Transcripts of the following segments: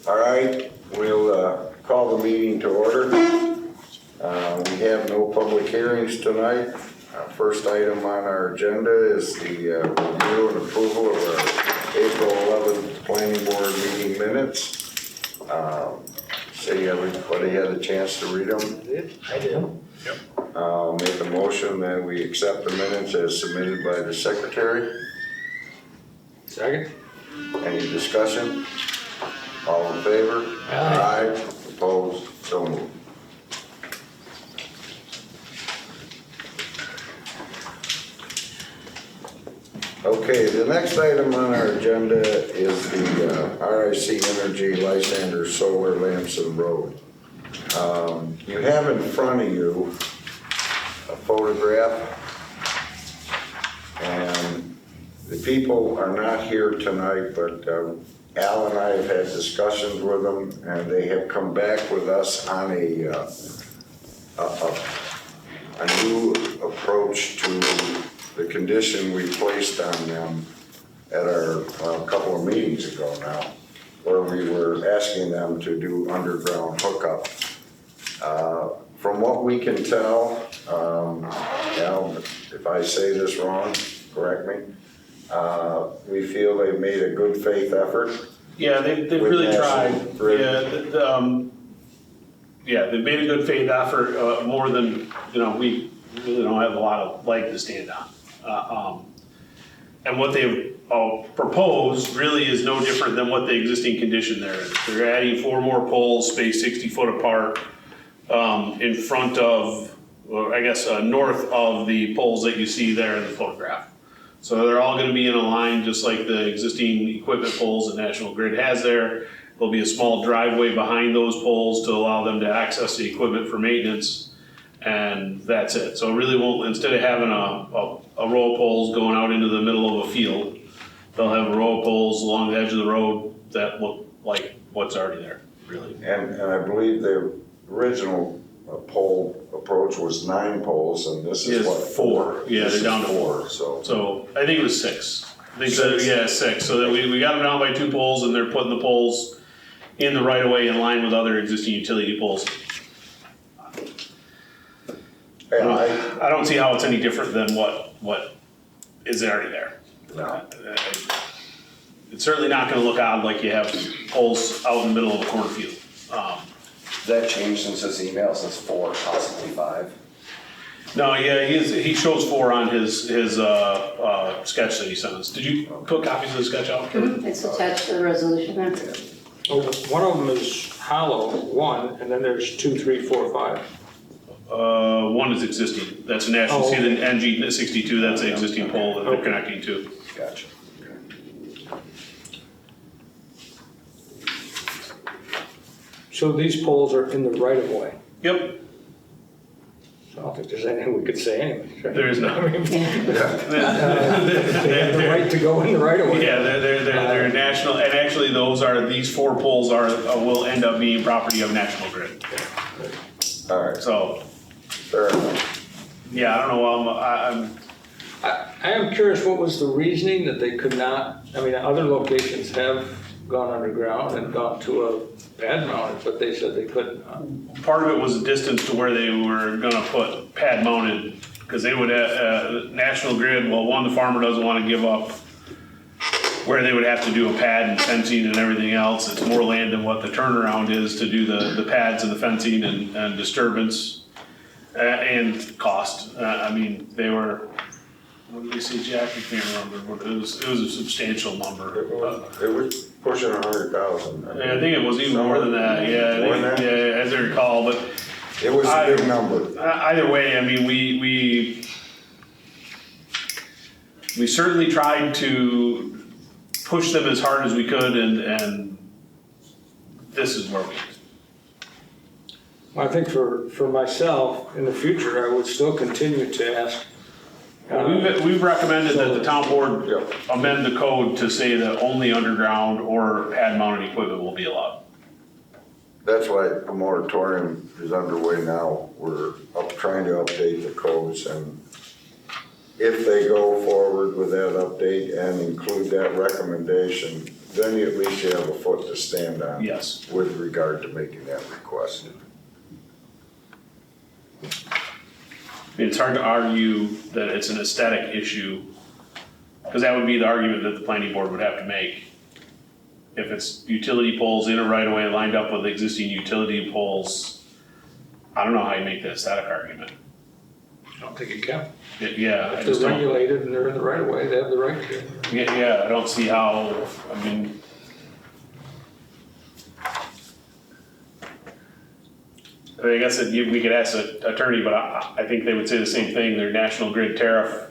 All right, we'll call the meeting to order. We have no public hearings tonight. First item on our agenda is the review and approval of our April 11th planning board meeting minutes. See, everybody had a chance to read them? I did. Yep. Make a motion that we accept the minutes as submitted by the secretary. Second? Any discussion? All in favor? Aye. Opposed? So moved. Okay, the next item on our agenda is the RIC Energy Lysander Solar Lamson Road. You have in front of you a photograph, and the people are not here tonight, but Al and I have had discussions with them, and they have come back with us on a new approach to the condition we placed on them at our couple of meetings ago now, where we were asking them to do underground hookup. From what we can tell, Al, if I say this wrong, correct me, we feel they've made a good faith effort. Yeah, they've really tried. Yeah, they've made a good faith effort, more than, we really don't have a lot of leg to stand on. And what they've proposed really is no different than what the existing condition there is. They're adding 4 more poles spaced 60 foot apart in front of, or I guess north of the poles that you see there in the photograph. So they're all going to be in a line just like the existing equipment poles that National Grid has there. There'll be a small driveway behind those poles to allow them to access the equipment for maintenance, and that's it. So it really won't, instead of having a row of poles going out into the middle of a field, they'll have a row of poles along the edge of the road that look like what's already there, really. And I believe the original pole approach was 9 poles, and this is what, 4? Yeah, they're down to 4. So I think it was 6. I think so, yeah, 6. So that we got them down by 2 poles, and they're putting the poles in the right of way in line with other existing utility poles. I don't see how it's any different than what is already there. No. It's certainly not going to look odd like you have poles out in the middle of a cornfield. Has that changed since his email? Since 4, possibly 5? No, yeah, he shows 4 on his sketch that he sent us. Did you put copies of the sketch out? It's attached to the resolution there. Oh, one of them is hollow, 1, and then there's 2, 3, 4, 5. 1 is existing. That's a national. See the NG62. That's the existing pole that they're connecting to. Gotcha. So these poles are in the right of way. Yep. I don't think there's anything we could say anyway. Right? There is not. I mean, they have the right to go in the right of way. Yeah, they're national, and actually these 4 poles will end up being property of National Grid. All right, So, fair enough. yeah, I don't know. I am curious, what was the reasoning that they could not, I mean, other locations have gone underground and gone to a pad mounted, but they said they couldn't. Part of it was the distance to where they were going to put pad mounted, because they would National Grid. Well, one, the farmer doesn't want to give up where they would have to do a pad and fencing and everything else. It's more land than what the turnaround is to do the pads and the fencing and disturbance and cost. I mean, they were, what did they say, Jack? I can't remember, but it was a substantial number. It was pushing 100,000. I think it was even more than that. Yeah, More than that? yeah, as I recall. But It was a big number. either way, I mean, we certainly tried to push them as hard as we could, and this is where we. I think for myself, in the future, I would still continue to ask. We've recommended that the town board amend the code to say that only underground or pad mounted equipment will be allowed. That's why a moratorium is underway now. We're trying to update the codes, and if they go forward with that update and include that recommendation, then at least you have a foot to stand on. Yes. With regard to making that request. It's hard to argue that it's an aesthetic issue, because that would be the argument that the planning board would have to make. If it's utility poles in a right of way lined up with existing utility poles, I don't know how you make the aesthetic argument. I don't think you can. Yeah, I If just they're don't. regulated and they're in the right of way, they have the right to. Yeah, I don't see how, I mean. I guess that we could ask the attorney, but I think they would say the same thing. Their national grid tariff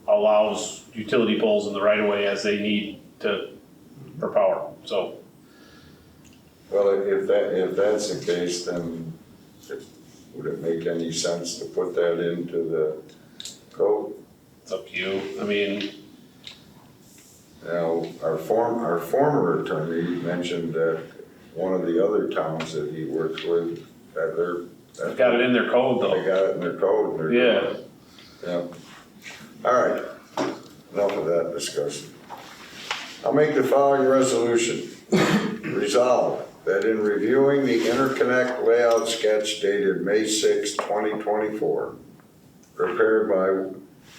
allows utility poles in the right of way as they need for power, so. Well, if that's the case, then would it make any sense to put that into the code? It's up to you. I mean, Now, our former attorney mentioned that one of the other towns that he works with, that they've got it in their code they though. got it in their code. And they're Yeah. doing it. Yeah. All right, enough of that discussion. I'll make the following resolution. Resolved that in reviewing the interconnect layout sketch dated May 6, 2024, prepared by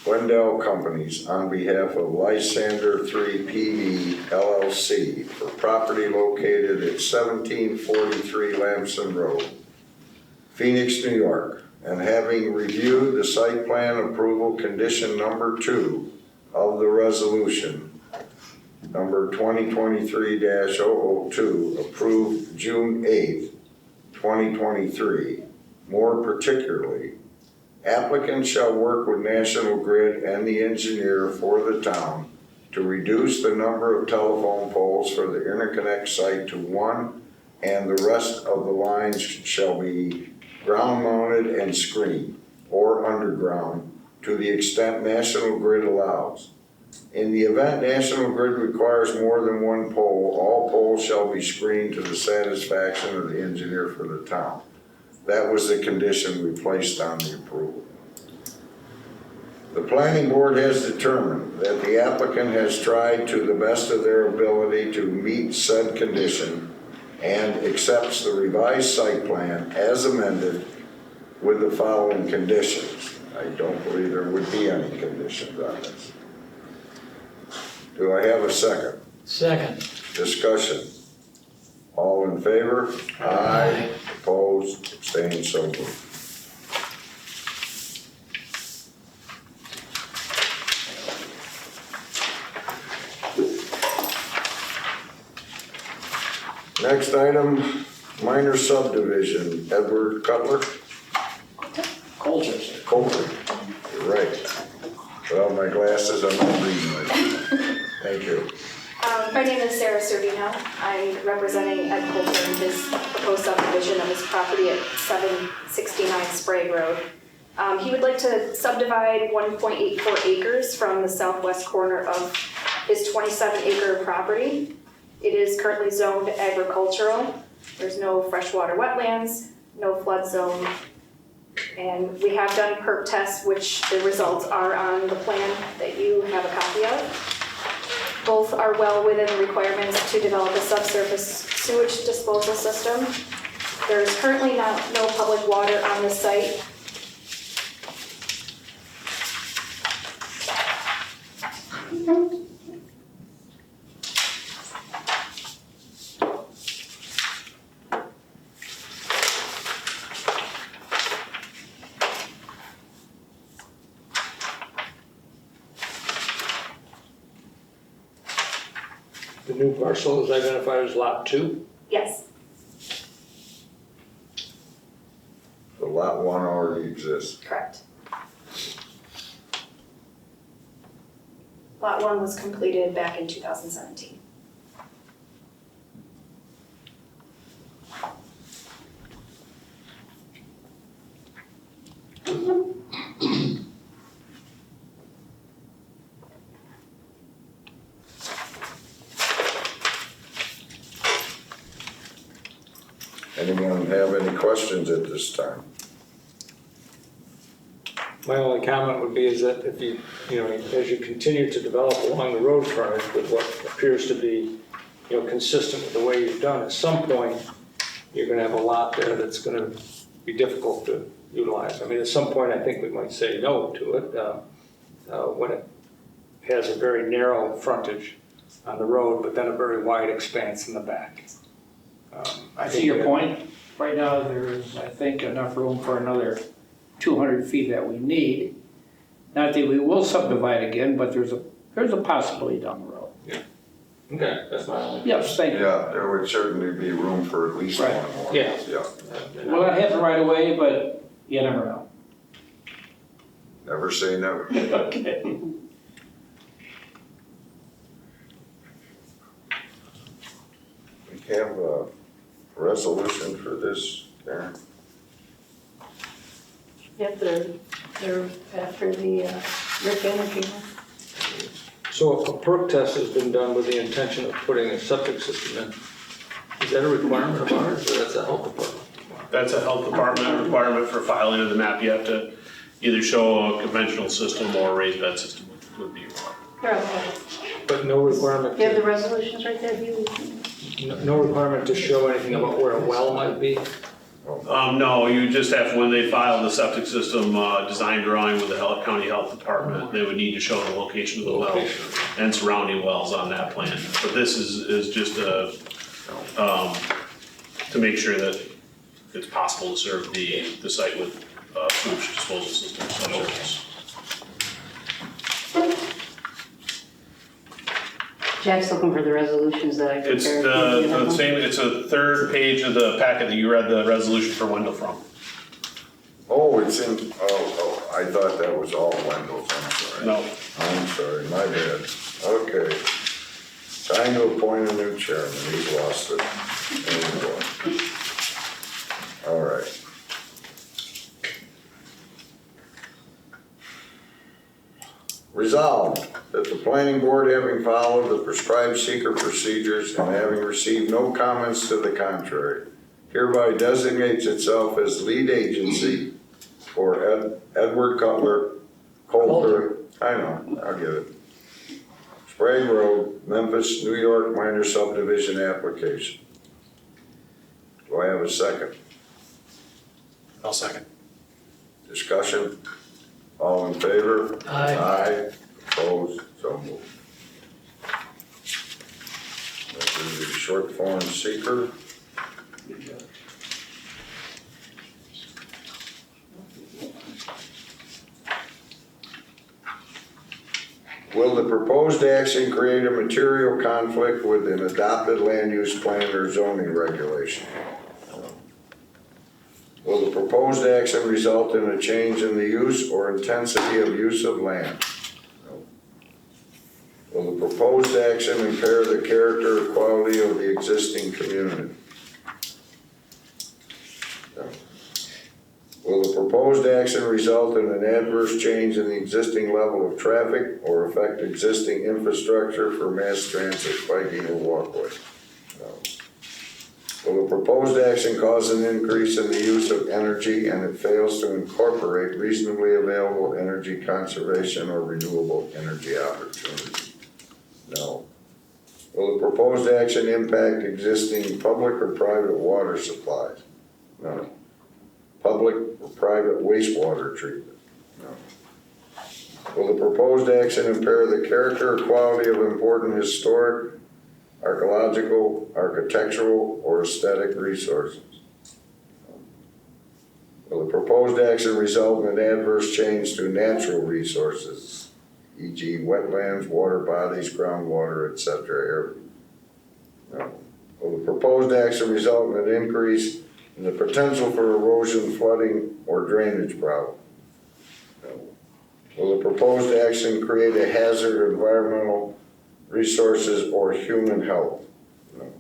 Wendell Companies on behalf of Lysander 3 PV LLC for property located at 1743 Lamson Road, Phoenix, New York, and having reviewed the site plan approval condition number 2 of the resolution, number 2023-002, approved June 8, 2023, more particularly, applicant shall work with National Grid and the engineer for the town to reduce the number of telephone poles for the interconnect site to 1, and the rest of the lines shall be ground mounted and screened or underground to the extent National Grid allows. In the event National Grid requires more than 1 pole, all poles shall be screened to the satisfaction of the engineer for the town. That was the condition we placed on the approval. The planning board has determined that the applicant has tried to the best of their ability to meet said condition and accepts the revised site plan as amended with the following conditions. I don't believe there would be any conditions on this. Do I have a second? Second. Discussion. All in favor? Aye. Opposed? Abstained? So moved. Next item, minor subdivision, Edward Cutler. Coulter's. Coulter. You're right. Without my glasses, I'm not reading right. Thank you. My name is Sarah Servino. I'm representing Ed Coulter in his proposed subdivision of his property at 769 Sprague Road. He would like to subdivide 1.84 acres from the southwest corner of his 27-acre property. It is currently zoned agricultural. There's no freshwater wetlands, no flood zone. And we have done perk tests, which the results are on the plan that you have a copy of. Both are well within the requirements to develop a subsurface sewage disposal system. There is currently no public water on the site. The new parcel is identified as lot 2. Yes, The lot 1 already exists. correct. Lot 1 was completed back in 2017. Anyone have any questions at this time? My only comment would be is that if you, as you continue to develop along the road frontage with what appears to be, consistent with the way you've done, at some point, you're gonna have a lot there that's gonna be difficult to utilize. I mean, at some point, I think we might say no to it, when it has a very narrow frontage on the road, but then a very wide expanse in the back. I see your point. Right now, there is, I think, enough room for another 200 feet that we need. Not that we will subdivide again, but there's a possibility down the road. Okay, that's my only. Yes, thank you. Yeah, there would certainly be room for at least Right. one more. Yeah. Yeah, Well, that happened right away, but you never know. never say never. Okay. We have a resolution for this, Karen? Yep, they're after the Rick Energy. So a perk test has been done with the intention of putting a septic system in. Is that a requirement of ours, or that's a health department? That's a health department requirement for filing of the map. You have to either show a conventional system or a raised bed system would be required. They're okay. But no requirement, You have the resolutions right there, Hugh? no requirement to show anything about where a well might be? No, you just have, when they file the septic system, design drawing with the county health department, they would need to show the location of the well and surrounding wells on that plan. But this is just to make sure that it's possible to serve the site with sewage disposal systems such as this. Jack's looking for the resolutions that I prepared. It's Do you have the them? same, it's a third page of the packet that you read the resolution for Wendell from. Oh, it's in, I thought that was all Wendell's, I'm sorry. No, I'm sorry, my bad. Okay. Time to appoint a new chairman, he's lost it. There we go. All right. Resolved that the planning board, having followed the prescribed seeker procedures and having received no comments to the contrary, hereby designates itself as lead agency for Edward Coulter, I know, I'll get it. Sprague Road, Memphis, New York minor subdivision application. Do I have a second? I'll second. Discussion? All in favor? Aye. Aye. Opposed? So moved. This is the short form seeker. Will the proposed action create a material conflict with an adopted land use plan or zoning regulation? Will the proposed action result in a change in the use or intensity of use of land? No. Will the proposed action impair the character or quality of the existing community? No. Will the proposed action result in an adverse change in the existing level of traffic or affect existing infrastructure for mass transit, biking, or walkway? No. Will the proposed action cause an increase in the use of energy and it fails to incorporate reasonably available energy conservation or renewable energy opportunities? No. Will the proposed action impact existing public or private water supplies? No. Public or private wastewater treatment? No. Will the proposed action impair the character or quality of important historic, archaeological, architectural, or aesthetic resources? Will the proposed action result in an adverse change to natural resources, e.g. wetlands, water bodies, groundwater, etc.? No. Will the proposed action result in an increase in the potential for erosion, flooding, or drainage problem? No. Will the proposed action create a hazard to environmental resources or human health? No.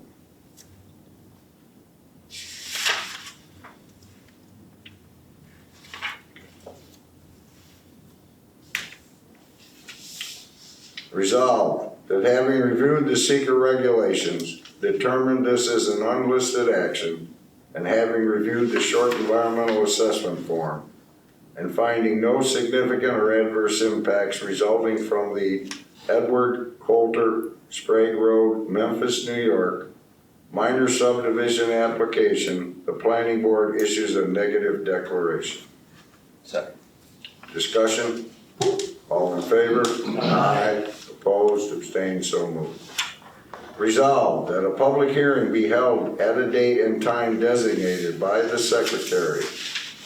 Resolved that having reviewed the seeker regulations, determined this is an unlisted action, and having reviewed the short environmental assessment form, and finding no significant or adverse impacts resulting from the Edward Coulter Sprague Road, Memphis, New York, minor subdivision application, the planning board issues a negative declaration. Second. Discussion? All in favor? Aye. Opposed, abstained, so moved. Resolved that a public hearing be held at a date and time designated by the secretary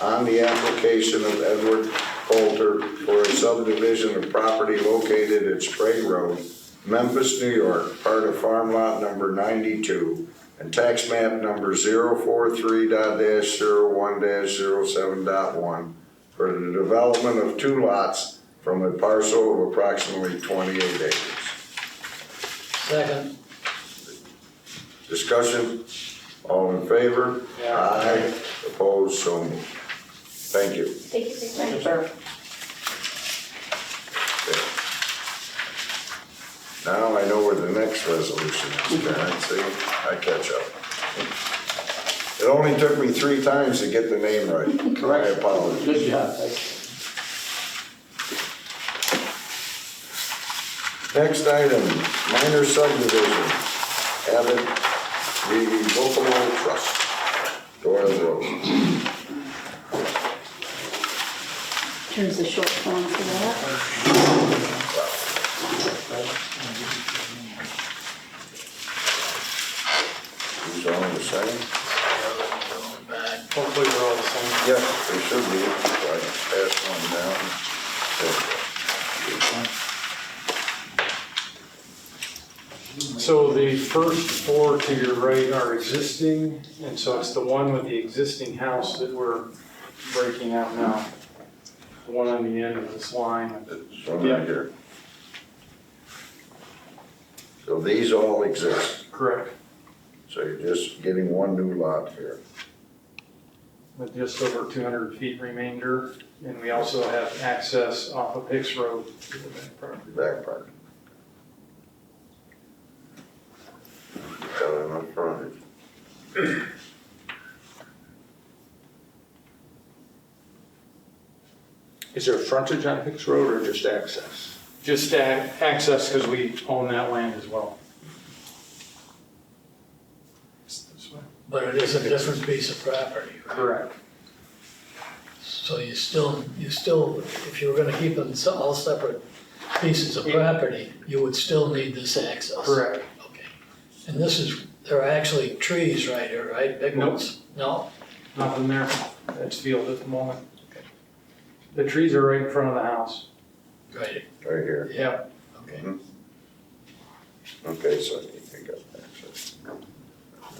on the application of Edward Coulter for a subdivision of property located at Sprague Road, Memphis, New York, part of farm lot number 92 and tax map number 043.01-07.1 for the development of 2 lots from a parcel of approximately 28 acres. Second. Discussion? All in favor? Yeah. Aye. Opposed? So moved. Thank you. Thank you for your Thank you, time. sir. Now I know where the next resolution is, Karen, see? I catch up. It only took me 3 times to get the name right. Correct. I apologize. Good job. Next item, minor subdivision, Abbott Revocable Trust, Doyle Road. Here's the short form for that. Who's all the same? Hopefully we're all the same. Yes, they should be. So I passed one down. So the first 4 to your right are existing, and so it's the one with the existing house that we're breaking out now. The one on the end of this line. It's one right here. So these all exist. Correct. So you're just getting one new lot here. With just over 200 feet remainder, and we also have access off of Hicks Road to the back property. Back part. Got enough frontage. Is there frontage on Hicks Road or just access? Just access because we own that land as well. It's this way. But it is a different piece of property, right? Correct. So you still, if you were gonna keep them all separate pieces of property, you would still need this access. Correct. Okay. And this is, there are actually trees right here, right? Big ones? No? Nothing there. It's field at the moment. The trees are right in front of the house. Right, Right here. Yeah. okay. Okay, so you can get access.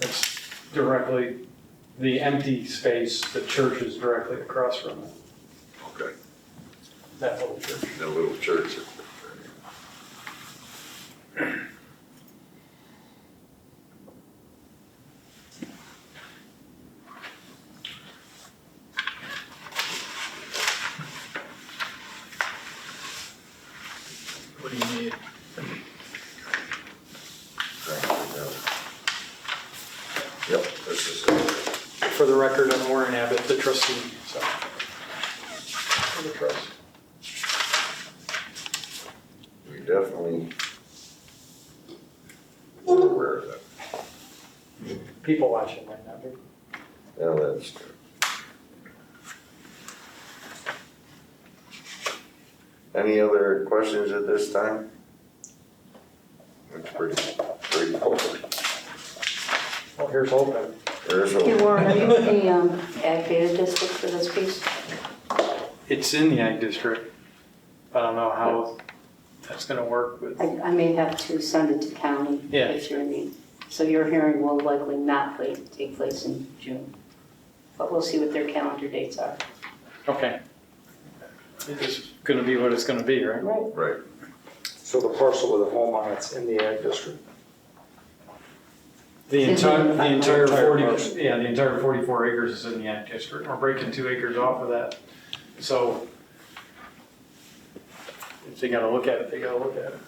It's directly, the empty space, the church is directly across from it, Okay. that little church. The little church. What do you need? Yep, this is it. For the record, I'm Warren Abbott, the trustee, so. For the trust. We definitely were aware of that. People watching right now, dude. Yeah, that's true. Any other questions at this time? It's pretty straightforward. Well, here's hoping. There's Hey a, Warren, are you in the ag data district for this piece? It's in the ag district. I don't know how that's gonna work with. I may have to send it to county Yeah. if you're in need. So your hearing will likely not take place in June. But we'll see what their calendar dates are. Okay. It's gonna be what it's gonna be, right? Right. right, So the parcel with the home on it's in the ag district? The It's entire, in the the entire parcel. 40, yeah, the entire 44 acres is in the ag district. We're breaking 2 acres off of that. So if they gotta look at it, they gotta look at it.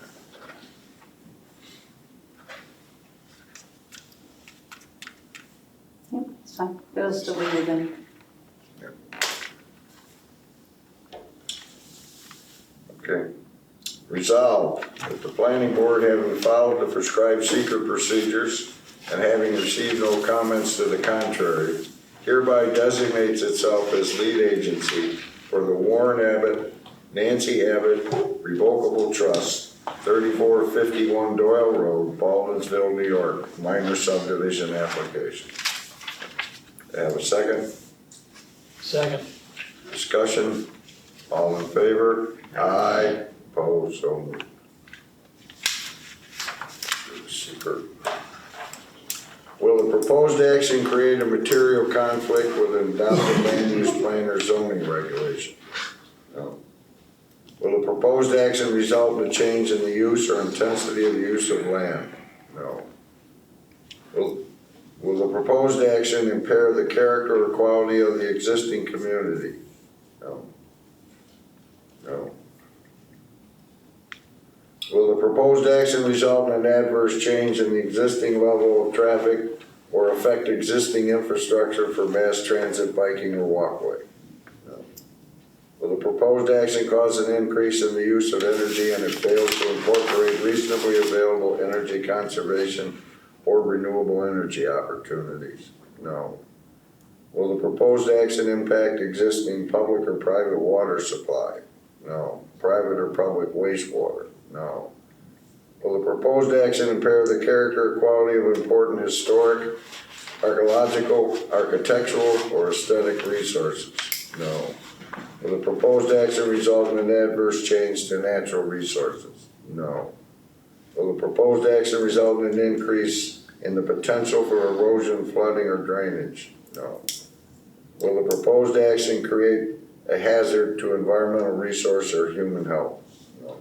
Yep, it's fine. It'll still be within. Resolved that the planning board, having followed the prescribed secret procedures and having received no comments to the contrary, hereby designates itself as lead agency for the Warren Abbott, Nancy Abbott Revocable Trust, 3451 Doyle Road, Baldwinsville, New York, minor subdivision application. Have a second? Second. Discussion? All in favor? Aye. Opposed? So moved. Secret. Will the proposed action create a material conflict with an adopted land use plan or zoning regulation? No. Will the proposed action result in a change in the use or intensity of the use of land? No. Will the proposed action impair the character or quality of the existing community? No. No. Will the proposed action result in an adverse change in the existing level of traffic or affect existing infrastructure for mass transit, biking, or walkway? No. Will the proposed action cause an increase in the use of energy and it fails to incorporate reasonably available energy conservation or renewable energy opportunities? No. Will the proposed action impact existing public or private water supply? No. Private or public wastewater? No. Will the proposed action impair the character or quality of important historic, archaeological, architectural, or aesthetic resources? No. Will the proposed action result in an adverse change to natural resources? No. Will the proposed action result in an increase in the potential for erosion, flooding, or drainage? No. Will the proposed action create a hazard to environmental resource or human health? No.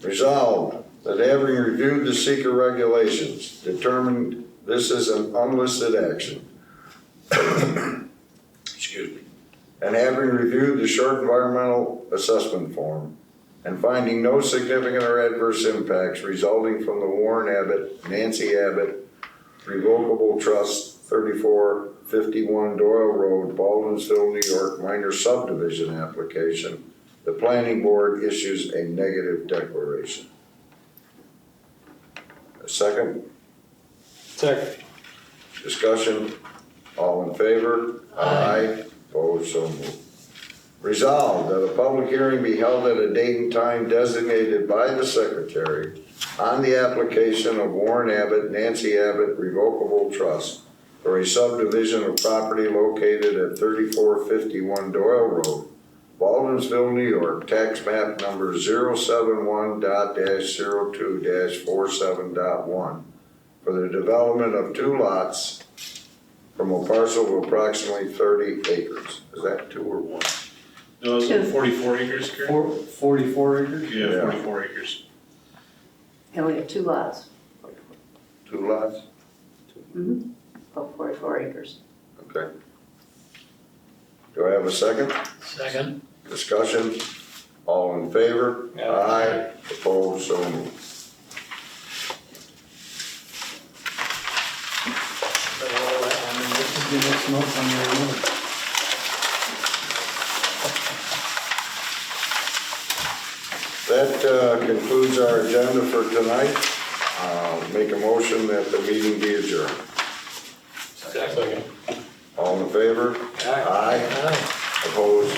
Resolved that having reviewed the seeker regulations, determined this is an unlisted action. Excuse me. And having reviewed the short environmental assessment form and finding no significant or adverse impacts resulting from the Warren Abbott, Nancy Abbott Revocable Trust, 3451 Doyle Road, Baldwinsville, New York, minor subdivision application, the planning board issues a negative declaration. A second? Second. Discussion? All in favor? Aye. Opposed? So moved. Resolved that a public hearing be held at a date and time designated by the secretary on the application of Warren Abbott, Nancy Abbott Revocable Trust for a subdivision of property located at 3451 Doyle Road, Baldwinsville, New York, tax map number 071.02-47.1 for the development of 2 lots from a parcel of approximately 30 acres. Is that 2 or 1? No, it's 44 acres, Kurt? 44 acres? Yeah, 44 acres. And we have 2 lots. 2 lots? Mm-hmm. About 44 acres. Okay. Do I have a second? Second. Discussion? All in favor? Aye. Aye. Opposed? So moved. This is the next month on your note. That concludes our agenda for tonight. Make a motion that the meeting be adjourned. Second. All in favor? Aye. Aye. Opposed?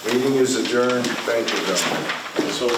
Meeting is adjourned. Thank you, gentlemen. So